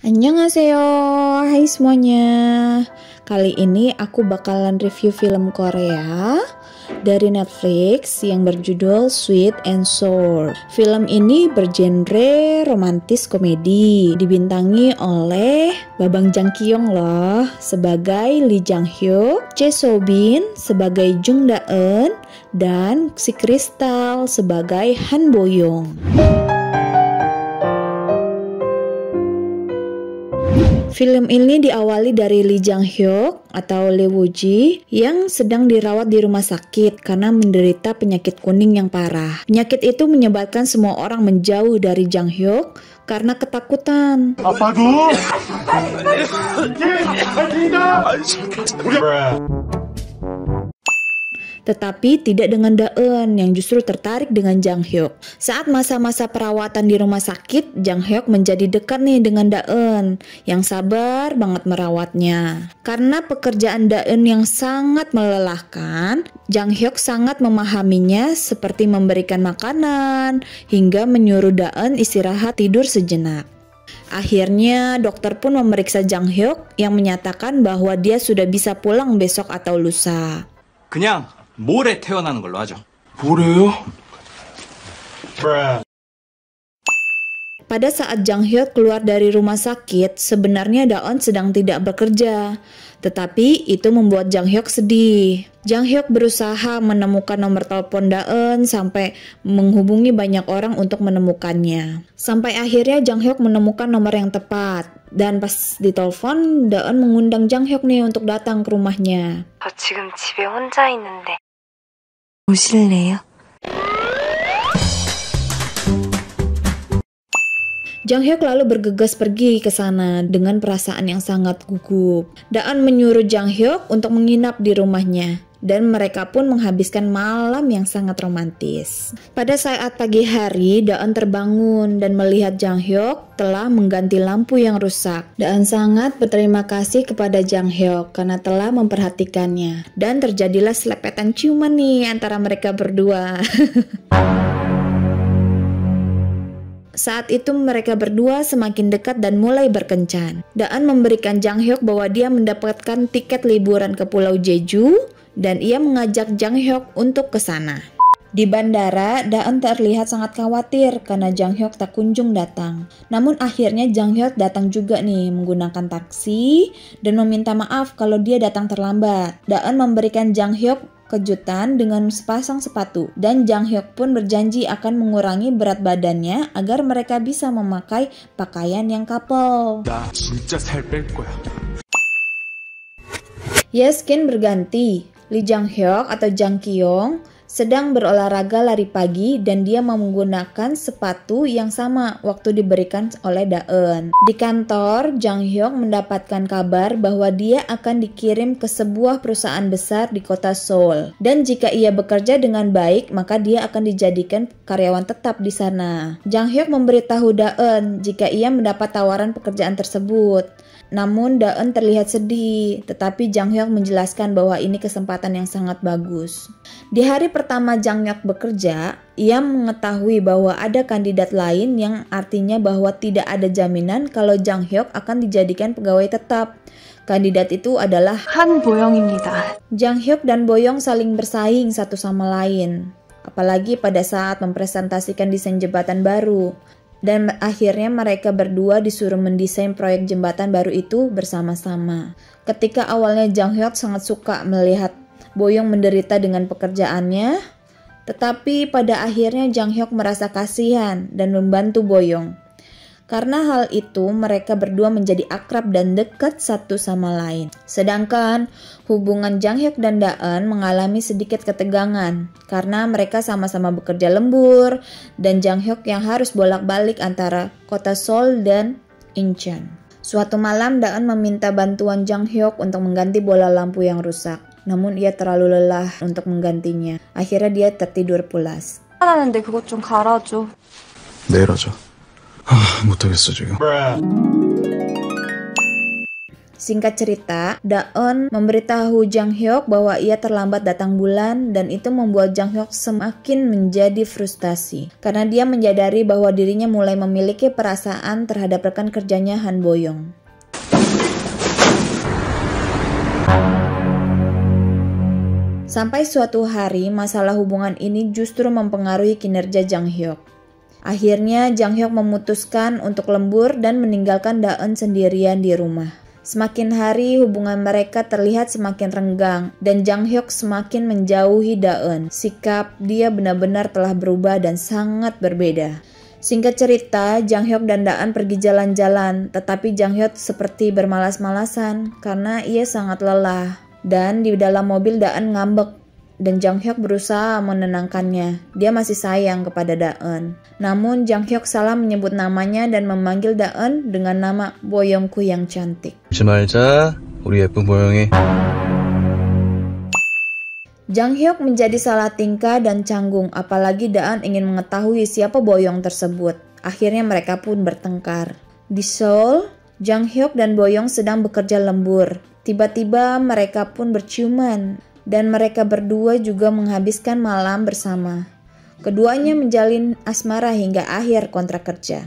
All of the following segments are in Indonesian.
Annyeonghaseyo, hai semuanya. Kali ini aku bakalan review film Korea dari Netflix yang berjudul Sweet and Sour. Film ini bergenre romantis komedi, dibintangi oleh Babang Jang Kyung loh sebagai Lee Jang Hyuk, Chae So Bin sebagai Jung Da Eun, dan si Crystal sebagai Han Bo Young. Film ini diawali dari Lee Jang Hyuk atau Lee Woo Ji yang sedang dirawat di rumah sakit karena menderita penyakit kuning yang parah. Penyakit itu menyebabkan semua orang menjauh dari Jang Hyuk karena ketakutan. Tetapi tidak dengan Da Eun yang justru tertarik dengan Jang Hyuk. Saat masa-masa perawatan di rumah sakit, Jang Hyuk menjadi dekat nih dengan Da Eun yang sabar banget merawatnya. Karena pekerjaan Da Eun yang sangat melelahkan, Jang Hyuk sangat memahaminya seperti memberikan makanan hingga menyuruh Da Eun istirahat tidur sejenak. Akhirnya dokter pun memeriksa Jang Hyuk yang menyatakan bahwa dia sudah bisa pulang besok atau lusa. 그냥 모레 태어나는 걸로 하죠. 뭐래요? Pada saat Jang Hyuk keluar dari rumah sakit, sebenarnya Da Eun sedang tidak bekerja. Tetapi itu membuat Jang Hyuk sedih. Jang Hyuk berusaha menemukan nomor telepon Da Eun sampai menghubungi banyak orang untuk menemukannya. Sampai akhirnya Jang Hyuk menemukan nomor yang tepat. Dan pas ditelepon, Da Eun mengundang Jang Hyuk nih untuk datang ke rumahnya. 저 지금 집에 혼자 있는데 오실래요? Jang Hyuk lalu bergegas pergi ke sana dengan perasaan yang sangat gugup. Da Eun menyuruh Jang Hyuk untuk menginap di rumahnya dan mereka pun menghabiskan malam yang sangat romantis. Pada saat pagi hari, Da Eun terbangun dan melihat Jang Hyuk telah mengganti lampu yang rusak. Da Eun sangat berterima kasih kepada Jang Hyuk karena telah memperhatikannya dan terjadilah selepetan ciuman nih antara mereka berdua. Saat itu mereka berdua semakin dekat dan mulai berkencan. Da Eun memberikan Jang Hyuk bahwa dia mendapatkan tiket liburan ke Pulau Jeju dan ia mengajak Jang Hyuk untuk ke sana. Di bandara, Da Eun terlihat sangat khawatir karena Jang Hyuk tak kunjung datang. Namun akhirnya Jang Hyuk datang juga nih menggunakan taksi dan meminta maaf kalau dia datang terlambat. Da Eun memberikan Jang Hyuk kejutan dengan sepasang sepatu dan Jang Hyuk pun berjanji akan mengurangi berat badannya agar mereka bisa memakai pakaian yang couple. 나 진짜 살 뺄 거야. Skin berganti. Lee Jang Hyuk atau Jang Kyung sedang berolahraga lari pagi dan dia menggunakan sepatu yang sama waktu diberikan oleh Da Eun. Di kantor, Jang Hyuk mendapatkan kabar bahwa dia akan dikirim ke sebuah perusahaan besar di kota Seoul. Dan jika ia bekerja dengan baik, maka dia akan dijadikan karyawan tetap di sana. Jang Hyuk memberitahu Da Eun jika ia mendapat tawaran pekerjaan tersebut. Namun Da Eun terlihat sedih, tetapi Jang Hyuk menjelaskan bahwa ini kesempatan yang sangat bagus. Di hari pertama Jang Hyuk bekerja, ia mengetahui bahwa ada kandidat lain yang artinya bahwa tidak ada jaminan kalau Jang Hyuk akan dijadikan pegawai tetap. Kandidat itu adalah Han Boyoung입니다. Jang Hyuk dan Bo Young saling bersaing satu sama lain, apalagi pada saat mempresentasikan desain jembatan baru. Dan akhirnya mereka berdua disuruh mendesain proyek jembatan baru itu bersama-sama. Ketika awalnya Jang Hyuk sangat suka melihat Bo Young menderita dengan pekerjaannya, tetapi pada akhirnya Jang Hyuk merasa kasihan dan membantu Bo Young. Karena hal itu, mereka berdua menjadi akrab dan dekat satu sama lain. Sedangkan hubungan Jang Hyuk dan Da Eun mengalami sedikit ketegangan karena mereka sama-sama bekerja lembur dan Jang Hyuk yang harus bolak-balik antara kota Seoul dan Incheon. Suatu malam Da Eun meminta bantuan Jang Hyuk untuk mengganti bola lampu yang rusak. Namun ia terlalu lelah untuk menggantinya. Akhirnya dia tertidur pulas. 하는데 그것 좀 갈아줘. 내일 하자. 못하겠어 지금. Singkat cerita, Daeun memberitahu Jang Hyuk bahwa ia terlambat datang bulan dan itu membuat Jang Hyuk semakin menjadi frustasi karena dia menyadari bahwa dirinya mulai memiliki perasaan terhadap rekan kerjanya Han Boyong. Sampai suatu hari, masalah hubungan ini justru mempengaruhi kinerja Jang Hyuk. Akhirnya, Jang Hyuk memutuskan untuk lembur dan meninggalkan Daeun sendirian di rumah. Semakin hari, hubungan mereka terlihat semakin renggang dan Jang Hyuk semakin menjauhi Daeun. Sikap dia benar-benar telah berubah dan sangat berbeda. Singkat cerita, Jang Hyuk dan Daeun pergi jalan-jalan, tetapi Jang Hyuk seperti bermalas-malasan karena ia sangat lelah. Dan di dalam mobil Daeun ngambek dan Jang Hyuk berusaha menenangkannya. Dia masih sayang kepada Daeun. Namun Jang Hyuk salah menyebut namanya dan memanggil Daeun dengan nama Boyongku yang cantik. 울지 말자, 우리 예쁜 보영이. Jang Hyuk menjadi salah tingkah dan canggung, apalagi Daeun ingin mengetahui siapa Boyong tersebut. Akhirnya mereka pun bertengkar. Di Seoul, Jang Hyuk dan Boyong sedang bekerja lembur. Tiba-tiba mereka pun berciuman. Dan mereka berdua juga menghabiskan malam bersama. Keduanya menjalin asmara hingga akhir kontrak kerja.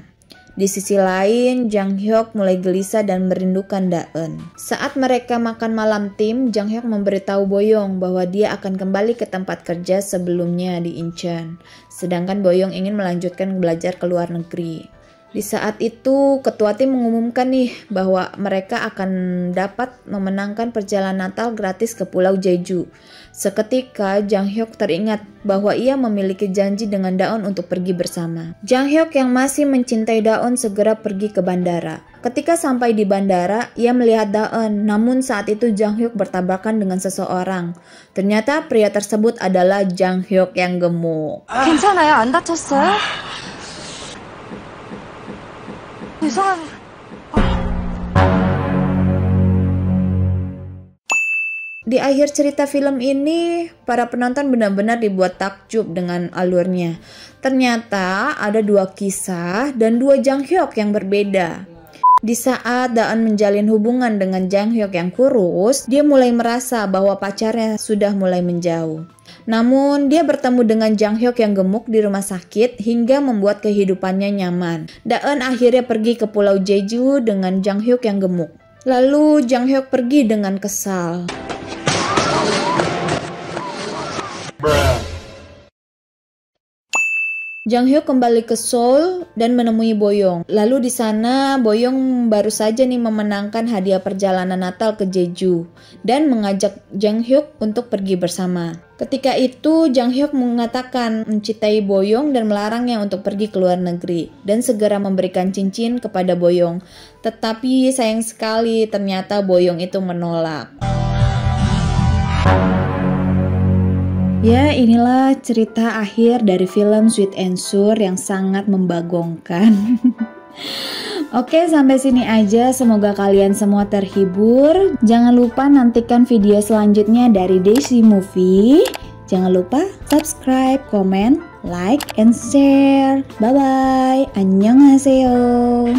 Di sisi lain, Jang Hyuk mulai gelisah dan merindukan Daeun. Saat mereka makan malam tim, Jang Hyuk memberitahu Boyong bahwa dia akan kembali ke tempat kerja sebelumnya di Incheon. Sedangkan Boyong ingin melanjutkan belajar ke luar negeri. Di saat itu, ketua tim mengumumkan bahwa mereka akan dapat memenangkan perjalanan Natal gratis ke Pulau Jeju. Seketika, Jang Hyuk teringat bahwa ia memiliki janji dengan Daeun untuk pergi bersama. Jang Hyuk yang masih mencintai Daeun segera pergi ke bandara. Ketika sampai di bandara, ia melihat Daeun, namun saat itu Jang Hyuk bertabrakan dengan seseorang. Ternyata pria tersebut adalah Jang Hyuk yang gemuk. 괜찮아요? 안 다쳤어요? 이상한... Di akhir cerita film ini, para penonton benar-benar dibuat takjub dengan alurnya. Ternyata ada dua kisah dan dua Jang Hyuk yang berbeda. Di saat Daeun menjalin hubungan dengan Jang Hyuk yang kurus, dia mulai merasa bahwa pacarnya sudah mulai menjauh. Namun, dia bertemu dengan Jang Hyuk yang gemuk di rumah sakit hingga membuat kehidupannya nyaman. Daeun akhirnya pergi ke Pulau Jeju dengan Jang Hyuk yang gemuk. Lalu, Jang Hyuk pergi dengan kesal. Jang Hyuk kembali ke Seoul dan menemui Boyong. Lalu di sana Boyong baru saja memenangkan hadiah perjalanan Natal ke Jeju dan mengajak Jang Hyuk untuk pergi bersama. Ketika itu Jang Hyuk mengatakan mencintai Boyong dan melarangnya untuk pergi ke luar negeri dan segera memberikan cincin kepada Boyong. Tetapi sayang sekali ternyata Boyong itu menolak. Ya, inilah cerita akhir dari film Sweet and Sour yang sangat membagongkan. Oke, sampai sini aja. Semoga kalian semua terhibur. Jangan lupa nantikan video selanjutnya dari Daisy Movie. Jangan lupa subscribe, comment, like, and share. Bye-bye. Annyeonghaseyo.